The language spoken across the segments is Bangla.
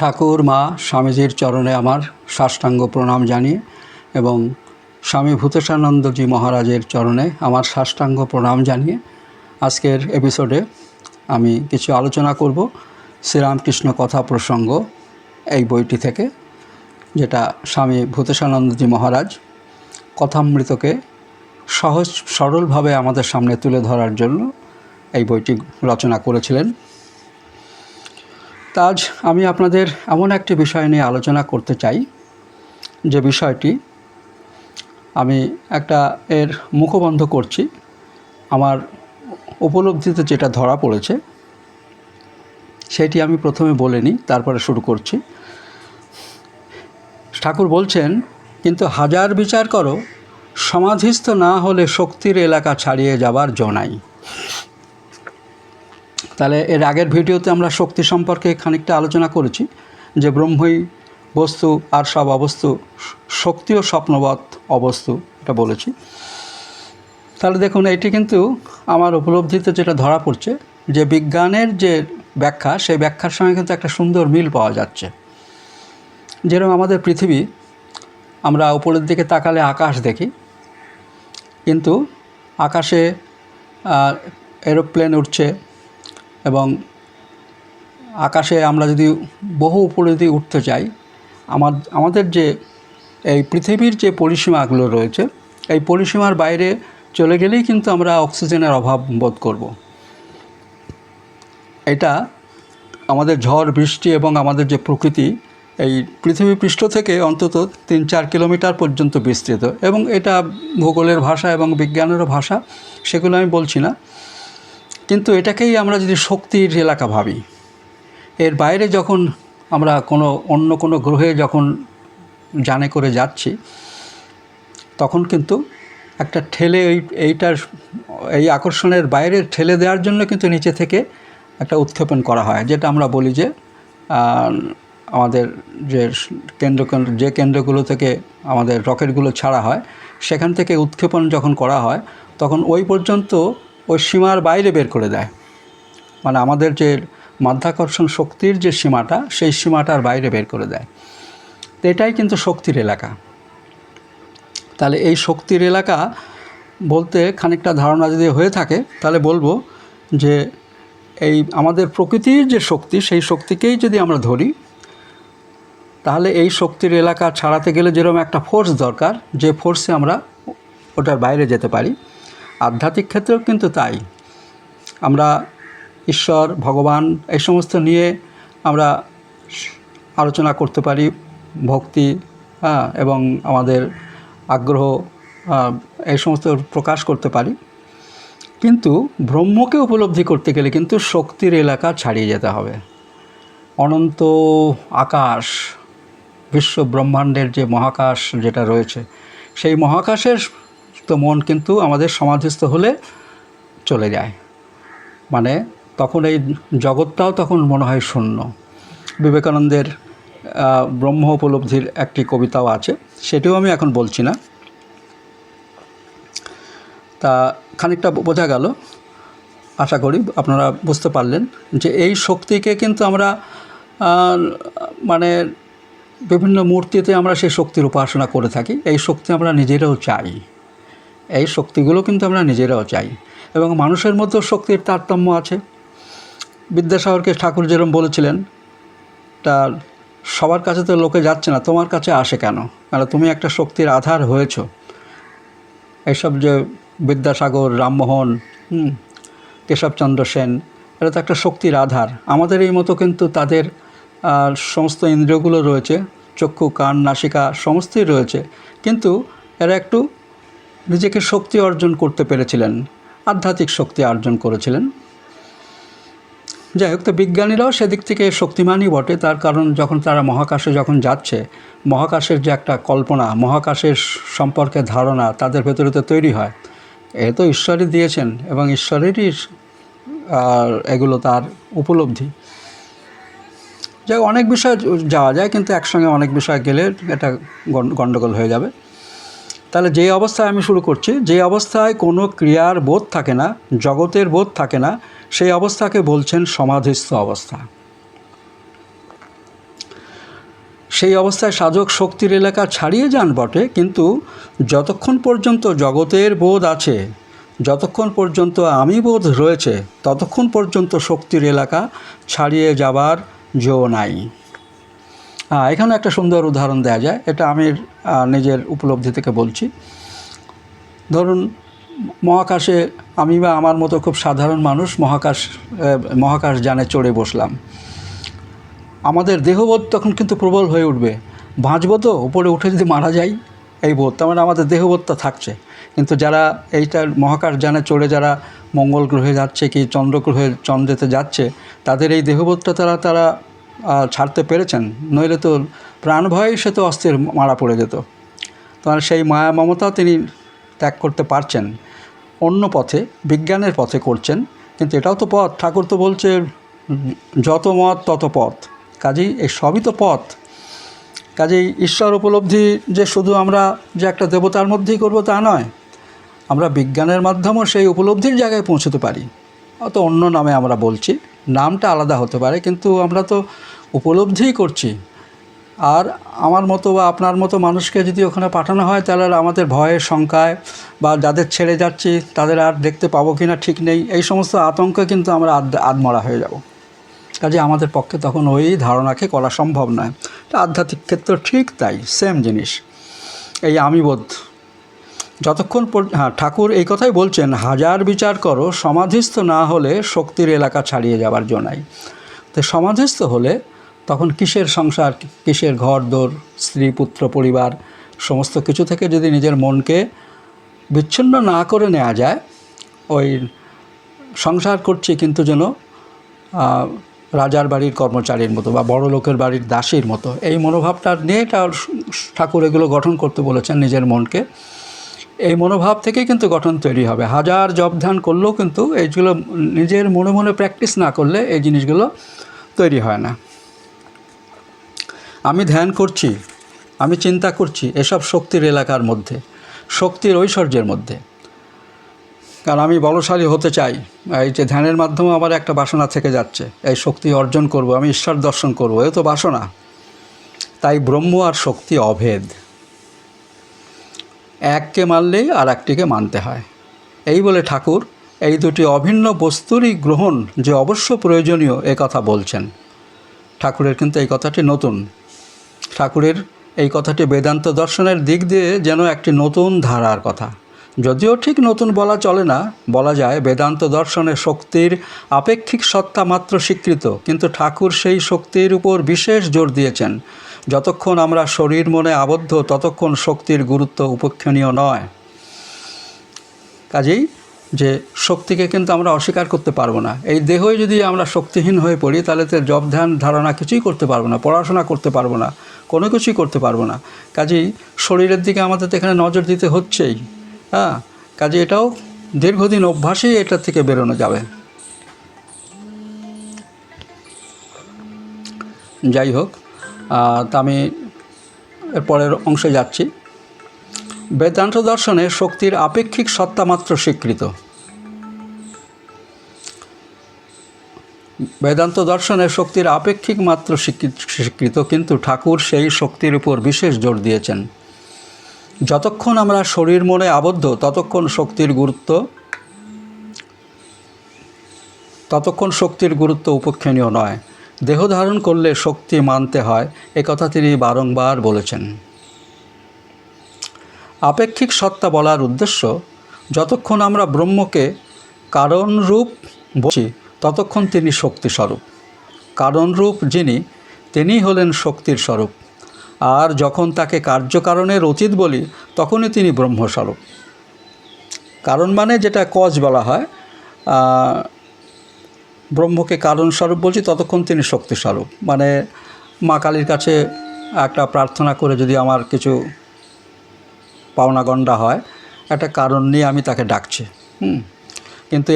ঠাকুর মা স্বামীজির চরণে আমার সাষ্টাঙ্গ প্রণাম জানিয়ে এবং স্বামী ভূতেশানন্দজি মহারাজের চরণে আমার সাষ্টাঙ্গ প্রণাম জানিয়ে আজকের এপিসোডে আমি কিছু আলোচনা করব শ্রীরামকৃষ্ণ কথা প্রসঙ্গ এই বইটি থেকে, যেটা স্বামী ভূতেশানন্দজি মহারাজ কথামৃতকে সহজ সরলভাবে আমাদের সামনে তুলে ধরার জন্য এই বইটি রচনা করেছিলেন। আজ আমি আপনাদের এমন একটি বিষয় নিয়ে আলোচনা করতে চাই, যে বিষয়টি আমি এর মুখবন্ধ করছি। আমার উপলব্ধিতে যেটা ধরা পড়েছে সেটি আমি প্রথমে বলে নিই, তারপরে শুরু করছি। ঠাকুর বলছেন, কিন্তু হাজার বিচার করো, সমাধিস্থ না হলে শক্তির এলাকা ছাড়িয়ে যাবার জো নাই। তাহলে এর আগের ভিডিওতে আমরা শক্তি সম্পর্কে খানিকটা আলোচনা করেছি, যে ব্রহ্মই বস্তু আর সব অবস্তু শক্তি ও স্বপ্নবৎ অবস্তু, এটা বলেছি। তাহলে দেখুন, এটি কিন্তু আমার উপলব্ধিতে যেটা ধরা পড়ছে, যে বিজ্ঞানের যে ব্যাখ্যা, সেই ব্যাখ্যার সঙ্গে কিন্তু একটা সুন্দর মিল পাওয়া যাচ্ছে। যেরকম আমাদের পৃথিবী, আমরা উপরের দিকে তাকালে আকাশ দেখি, কিন্তু আকাশে এরোপ্লেন উঠছে, এবং আকাশে আমরা যদি বহু উপরে যদি উঠতে চাই, আমাদের যে এই পৃথিবীর যে পরিসীমাগুলো রয়েছে, এই পরিসীমার বাইরে চলে গেলেই কিন্তু আমরা অক্সিজেনের অভাব বোধ করব। এটা আমাদের ঝড় বৃষ্টি এবং আমাদের যে প্রকৃতি, এই পৃথিবী পৃষ্ঠ থেকে অন্তত 3-4 কিলোমিটার পর্যন্ত বিস্তৃত, এবং এটা ভূগোলের ভাষা এবং বিজ্ঞানেরও ভাষা, সেগুলো আমি বলছি না। কিন্তু এটাকেই আমরা যদি শক্তির এলাকা ভাবি, এর বাইরে যখন আমরা অন্য কোনো গ্রহে যখন যানে করে যাচ্ছি, তখন কিন্তু একটা ঠেলে এই আকর্ষণের বাইরে ঠেলে দেওয়ার জন্য কিন্তু নিচে থেকে একটা উৎক্ষেপণ করা হয়, যেটা আমরা বলি যে আমাদের যে কেন্দ্রগুলো থেকে আমাদের রকেটগুলো ছাড়া হয়, সেখান থেকে উৎক্ষেপণ যখন করা হয়, তখন ওই পর্যন্ত ওই সীমার বাইরে বের করে দেয়। মানে আমাদের যে মাধ্যাকর্ষণ শক্তির যে সীমাটা, সেই সীমাটার বাইরে বের করে দেয়। তো এটাই কিন্তু শক্তির এলাকা। তাহলে এই শক্তির এলাকা বলতে খানিকটা ধারণা যদি হয়ে থাকে, তাহলে বলবো যে এই আমাদের প্রকৃতির যে শক্তি, সেই শক্তিকেই যদি আমরা ধরি, তাহলে এই শক্তির এলাকা ছাড়াতে গেলে যেরকম একটা ফোর্স দরকার, যে ফোর্সে আমরা ওটার বাইরে যেতে পারি, আধ্যাত্মিক ক্ষেত্রেও কিন্তু তাই। আমরা ঈশ্বর, ভগবান, এই সমস্ত নিয়ে আমরা আলোচনা করতে পারি, ভক্তি এবং আমাদের আগ্রহ এই সমস্ত প্রকাশ করতে পারি। কিন্তু ব্রহ্মকে উপলব্ধি করতে গেলে কিন্তু শক্তির এলাকা ছাড়িয়ে যেতে হবে। অনন্ত আকাশ, বিশ্ব ব্রহ্মাণ্ডের যে মহাকাশ যেটা রয়েছে, সেই মহাকাশের তো মন কিন্তু আমাদের সমাধিস্থ হলে চলে যায়। মানে তখন এই জগৎটাও তখন মনে হয় শূন্য। বিবেকানন্দের ব্রহ্ম উপলব্ধির একটি কবিতাও আছে, সেটিও আমি এখন বলছি না। তা খানিকটা বোঝা গেল, আশা করি আপনারা বুঝতে পারলেন, যে এই শক্তিকে কিন্তু আমরা মানে বিভিন্ন মূর্তিতে আমরা সেই শক্তির উপাসনা করে থাকি। এই শক্তি আমরা নিজেরাও চাই, এই শক্তিগুলো কিন্তু আমরা নিজেরাও চাই। এবং মানুষের মধ্যেও শক্তির তারতম্য আছে। বিদ্যাসাগরকে ঠাকুর যেরকম বলেছিলেন, তার সবার কাছে তো লোকে যাচ্ছে না, তোমার কাছে আসে কেন? কারণ তুমি একটা শক্তির আধার হয়েছ। এইসব যে বিদ্যাসাগর, রামমোহন, কেশবচন্দ্র সেন, এরা তো একটা শক্তির আধার। আমাদের এই মতো কিন্তু তাদের সমস্ত ইন্দ্রিয়গুলো রয়েছে, চক্ষু, কান, নাসিকা সমস্তই রয়েছে, কিন্তু এরা একটু নিজেকে শক্তি অর্জন করতে পেরেছিলেন, আধ্যাত্মিক শক্তি অর্জন করেছিলেন। যাই হোক, তো বিজ্ঞানীরাও সেদিক থেকে শক্তিমানই বটে। তার কারণ যখন তারা মহাকাশে যখন যাচ্ছে, মহাকাশের যে একটা কল্পনা, মহাকাশের সম্পর্কে ধারণা তাদের ভেতরে তো তৈরি হয়। এ তো ঈশ্বরই দিয়েছেন, এবং ঈশ্বরেরই এগুলো তার উপলব্ধি। যাই অনেক বিষয় যাওয়া যায়, কিন্তু একসঙ্গে অনেক বিষয় গেলে এটা গণ্ডগোল হয়ে যাবে। তাহলে যে অবস্থায় আমি শুরু করছি, যে অবস্থায় কোনো ক্রিয়ার বোধ থাকে না, জগতের বোধ থাকে না, সেই অবস্থাকে বলছেন সমাধিস্থ অবস্থা। সেই অবস্থায় সাধক শক্তির এলাকা ছাড়িয়ে যান বটে, কিন্তু যতক্ষণ পর্যন্ত জগতের বোধ আছে, যতক্ষণ পর্যন্ত আমি বোধ রয়েছে, ততক্ষণ পর্যন্ত শক্তির এলাকা ছাড়িয়ে যাবার জো নাই। এখানে একটা সুন্দর উদাহরণ দেওয়া যায়, এটা আমি নিজের উপলব্ধি থেকে বলছি। ধরুন মহাকাশে আমি বা আমার মতো খুব সাধারণ মানুষ মহাকাশ যানে চড়ে বসলাম। আমাদের দেহবোধ তখন কিন্তু প্রবল হয়ে উঠবে, বাঁচব তো, উপরে উঠে যদি মারা যাই, এই বোধ, তার মানে আমাদের দেহবোধটা থাকছে। কিন্তু যারা এইটার মহাকাশ যানে চড়ে যারা মঙ্গল গ্রহে যাচ্ছে কি চন্দ্রেতে যাচ্ছে, তাদের এই দেহবোধটা তারা ছাড়তে পেরেছেন, নইলে তো প্রাণ ভয়েই সে তো অস্থির মারা পড়ে যেত। তাহলে সেই মায়া মমতাও তিনি ত্যাগ করতে পারছেন, অন্য পথে, বিজ্ঞানের পথে করছেন। কিন্তু এটাও তো পথ, ঠাকুর তো বলছে যত মত তত পথ, কাজেই এই সবই তো পথ। কাজেই ঈশ্বর উপলব্ধি যে শুধু আমরা যে একটা দেবতার মধ্যেই করব তা নয়, আমরা বিজ্ঞানের মাধ্যমেও সেই উপলব্ধির জায়গায় পৌঁছতে পারি। অত অন্য নামে আমরা বলছি, নামটা আলাদা হতে পারে, কিন্তু আমরা তো উপলব্ধিই করছি। আর আমার মতো বা আপনার মতো মানুষকে যদি ওখানে পাঠানো হয়, তাহলে আমাদের ভয়ের শঙ্কায় বা যাদের ছেড়ে যাচ্ছি তাদের আর দেখতে পাবো কি না ঠিক নেই, এই সমস্ত আতঙ্কে কিন্তু আমরা আদমরা হয়ে যাব। কাজে আমাদের পক্ষে তখন ওই ধারণাকে করা সম্ভব নয়। আধ্যাত্মিক ক্ষেত্র ঠিক তাই, সেম জিনিস। এই আমিবোধ যতক্ষণ ঠাকুর এই কথাই বলছেন, হাজার বিচার করো, সমাধিস্থ না হলে শক্তির এলাকা ছাড়িয়ে যাবার জো নাই। তো সমাধিস্থ হলে তখন কিসের সংসার, কিসের ঘর দোর, স্ত্রী পুত্র পরিবার, সমস্ত কিছু থেকে যদি নিজের মনকে বিচ্ছিন্ন না করে নেওয়া যায়, ওই সংসার করছি কিন্তু যেন রাজার বাড়ির কর্মচারীর মতো বা বড় লোকের বাড়ির দাসীর মতো, এই মনোভাবটা নিয়ে ঠাকুর এগুলো গঠন করতে বলেছেন নিজের মনকে। এই মনোভাব থেকেই কিন্তু গঠন তৈরি হবে। হাজার জপ ধ্যান করলেও কিন্তু এইগুলো নিজের মনে মনে প্র্যাকটিস না করলে এই জিনিসগুলো তৈরি হয় না। আমি ধ্যান করছি, আমি চিন্তা করছি, এসব শক্তির এলাকার মধ্যে, শক্তির ঐশ্বর্যের মধ্যে। কারণ আমি বলশালী হতে চাই, এই যে ধ্যানের মাধ্যমে আমার একটা বাসনা থেকে যাচ্ছে, এই শক্তি অর্জন করব, আমি ঈশ্বর দর্শন করব, এ তো বাসনা। তাই ব্রহ্ম আর শক্তি অভেদ, এককে মানলেই আর একটিকে মানতে হয়। এই বলে ঠাকুর এই দুটি অভিন্ন বস্তুরই গ্রহণ যে অবশ্য প্রয়োজনীয় এ কথা বলছেন। ঠাকুরের কিন্তু এই কথাটি নতুন। ঠাকুরের এই কথাটি বেদান্ত দর্শনের দিক দিয়ে যেন একটি নতুন ধারার কথা। যদিও ঠিক নতুন বলা চলে না, বলা যায় বেদান্ত দর্শনে শক্তির আপেক্ষিক সত্তা মাত্র স্বীকৃত, কিন্তু ঠাকুর সেই শক্তির উপর বিশেষ জোর দিয়েছেন। যতক্ষণ আমরা শরীর মনে আবদ্ধ, ততক্ষণ শক্তির গুরুত্ব উপেক্ষণীয় নয়। কাজেই যে শক্তিকে কিন্তু আমরা অস্বীকার করতে পারবো না। এই দেহই যদি আমরা শক্তিহীন হয়ে পড়ি, তাহলে তো জপ ধ্যান ধারণা কিছুই করতে পারবো না, পড়াশোনা করতে পারবো না, কোনো কিছুই করতে পারবো না। কাজেই শরীরের দিকে আমাদের তো এখানে নজর দিতে হচ্ছেই। কাজে এটাও দীর্ঘদিন অভ্যাসেই এটা থেকে বেরোনো যাবে। যাই হোক, তা আমি এর পরের অংশে যাচ্ছি। বেদান্ত দর্শনে শক্তির আপেক্ষিক সত্তামাত্র স্বীকৃত। বেদান্ত দর্শনে শক্তির আপেক্ষিক মাত্র স্বীকৃত, কিন্তু ঠাকুর সেই শক্তির উপর বিশেষ জোর দিয়েছেন। যতক্ষণ আমরা শরীর মনে আবদ্ধ, ততক্ষণ শক্তির গুরুত্ব উপেক্ষণীয় নয়। দেহ ধারণ করলে শক্তি মানতে হয়, একথা তিনি বারংবার বলেছেন। আপেক্ষিক সত্তা বলার উদ্দেশ্য, যতক্ষণ আমরা ব্রহ্মকে কারণরূপ বলছি, ততক্ষণ তিনি শক্তিস্বরূপ। কারণরূপ যিনি, তিনিই হলেন শক্তির স্বরূপ। আর যখন তাকে কার্যকারণের অতীত বলি, তখনই তিনি ব্রহ্মস্বরূপ। কারণ মানে যেটা কজ বলা হয়, ব্রহ্মকে কারণস্বরূপ বলছি, ততক্ষণ তিনি শক্তিস্বরূপ। মানে মা কালীর কাছে একটা প্রার্থনা করে যদি আমার কিছু পাওনা গণ্ডা হয়, একটা কারণ নিয়ে আমি তাকে ডাকছি। কিন্তু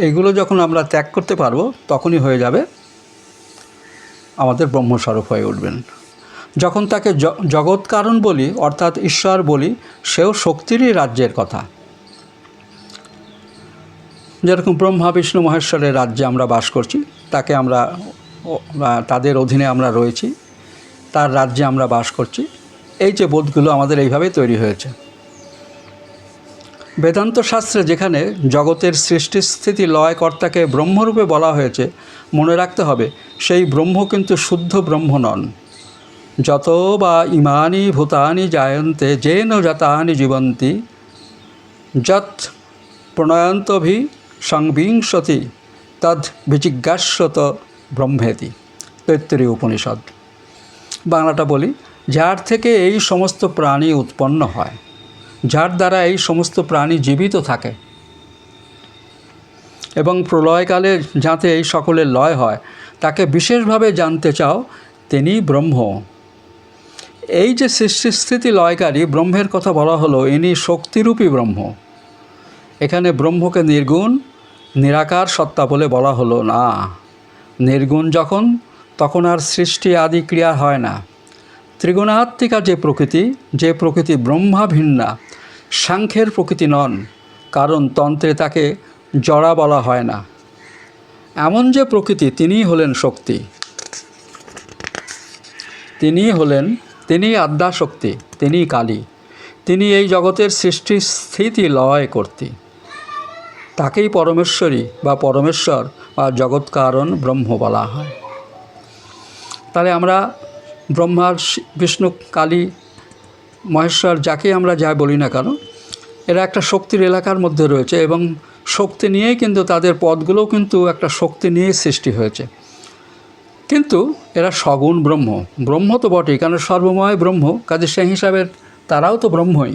এইগুলো যখন আমরা ত্যাগ করতে পারবো, তখনই হয়ে যাবে আমাদের ব্রহ্মস্বরূপ হয়ে উঠবেন। যখন তাকে জগৎ কারণ বলি, অর্থাৎ ঈশ্বর বলি, সেও শক্তিরই রাজ্যের কথা। যেরকম ব্রহ্মা বিষ্ণু মহেশ্বরের রাজ্যে আমরা বাস করছি, তাকে আমরা তাদের অধীনে আমরা রয়েছি, তার রাজ্যে আমরা বাস করছি। এই যে বোধগুলো আমাদের এইভাবেই তৈরি হয়েছে। বেদান্ত শাস্ত্রে যেখানে জগতের সৃষ্টি স্থিতি লয় কর্তাকে ব্রহ্মরূপে বলা হয়েছে, মনে রাখতে হবে সেই ব্রহ্ম কিন্তু শুদ্ধ ব্রহ্ম নন। যত বা ইমানি ভূতানি জায়ন্তে যেন জাতানি জীবন্তি যৎ প্রণয়ন্তভি সংবিংশতি তদ বিজিজ্ঞাস্যত ব্রহ্মেতি। তৈত্তরীয় উপনিষদ। বাংলাটা বলি, যার থেকে এই সমস্ত প্রাণী উৎপন্ন হয়, যার দ্বারা এই সমস্ত প্রাণী জীবিত থাকে এবং প্রলয়কালে যাতে এই সকলের লয় হয়, তাকে বিশেষভাবে জানতে চাও, তিনি ব্রহ্ম। এই যে সৃষ্টিস্থিতি লয়কারী ব্রহ্মের কথা বলা হলো, ইনি শক্তিরূপী ব্রহ্ম। এখানে ব্রহ্মকে নির্গুণ নিরাকার সত্তা বলে বলা হলো না। নির্গুণ যখন, তখন আর সৃষ্টি আদি ক্রিয়া হয় না। ত্রিগুণাত্মিকা যে প্রকৃতি ব্রহ্মা ভিন্না, সাংখ্যের প্রকৃতি নন, কারণ তন্ত্রে তাকে জড়া বলা হয় না। এমন যে প্রকৃতি, তিনিই হলেন শক্তি, তিনিই আদ্যাশক্তি, তিনিই কালী, তিনি এই জগতের সৃষ্টি স্থিতি লয় কর্তী। তাকেই পরমেশ্বরী বা পরমেশ্বর বা জগৎকারণ ব্রহ্ম বলা হয়। তাহলে আমরা ব্রহ্মা, বিষ্ণু, কালী, মহেশ্বর যাকে আমরা যা বলি না কেন, এরা একটা শক্তির এলাকার মধ্যে রয়েছে এবং শক্তি নিয়েই কিন্তু তাদের পদগুলোও কিন্তু একটা শক্তি নিয়েই সৃষ্টি হয়েছে। কিন্তু এরা সগুণ ব্রহ্ম তো বটেই, কারণ সর্বময় ব্রহ্ম, কাজে সেই হিসাবে তারাও তো ব্রহ্মই।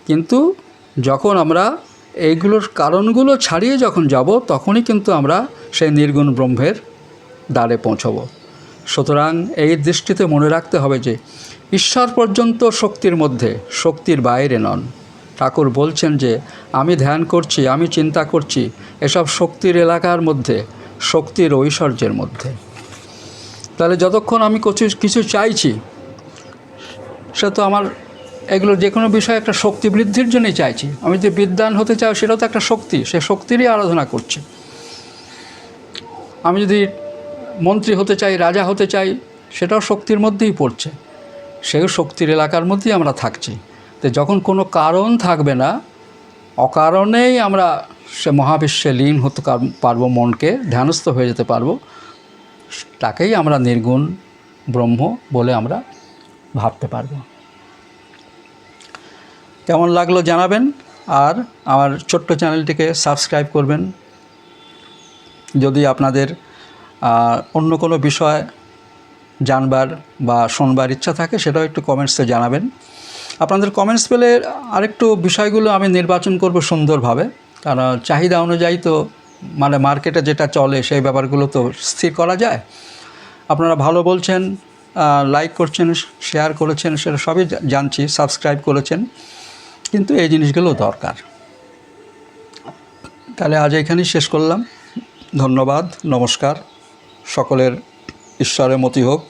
কিন্তু যখন আমরা এইগুলোর কারণগুলো ছাড়িয়ে যখন যাব, তখনই কিন্তু আমরা সেই নির্গুণ ব্রহ্মের দ্বারে পৌঁছব। সুতরাং এই দৃষ্টিতে মনে রাখতে হবে যে ঈশ্বর পর্যন্ত শক্তির মধ্যে, শক্তির বাইরে নন। ঠাকুর বলছেন যে আমি ধ্যান করছি, আমি চিন্তা করছি, এসব শক্তির এলাকার মধ্যে, শক্তির ঐশ্বর্যের মধ্যে। তাহলে যতক্ষণ আমি কিছু চাইছি, সে তো আমার এগুলো যে কোনো বিষয়ে একটা শক্তি বৃদ্ধির জন্যই চাইছি। আমি যে বিদ্বান হতে চাই, সেটাও তো একটা শক্তি, সে শক্তিরই আরাধনা করছে। আমি যদি মন্ত্রী হতে চাই, রাজা হতে চাই, সেটাও শক্তির মধ্যেই পড়ছে, সেও শক্তির এলাকার মধ্যেই আমরা থাকছি। তো যখন কোনো কারণ থাকবে না, অকারণেই আমরা সে মহাবিশ্বে লীন হতে পারবো, মনকে ধ্যানস্থ হয়ে যেতে পারবো, তাকেই আমরা নির্গুণ ব্রহ্ম বলে আমরা ভাবতে পারবো। কেমন লাগলো জানাবেন, আর আমার ছোট্ট চ্যানেলটিকে সাবস্ক্রাইব করবেন। যদি আপনাদের অন্য কোনো বিষয় জানবার বা শোনবার ইচ্ছা থাকে, সেটাও একটু কমেন্টসে জানাবেন। আপনাদের কমেন্টস পেলে আরেকটু বিষয়গুলো আমি নির্বাচন করব সুন্দরভাবে, কারণ চাহিদা অনুযায়ী তো মানে মার্কেটে যেটা চলে সেই ব্যাপারগুলো তো স্থির করা যায়। আপনারা ভালো বলছেন, লাইক করছেন, শেয়ার করেছেন, সেটা সবই জানছি, সাবস্ক্রাইব করেছেন, কিন্তু এই জিনিসগুলো দরকার। তাহলে আজ এখানেই শেষ করলাম। ধন্যবাদ, নমস্কার। সকলের ঈশ্বরের মতি হোক।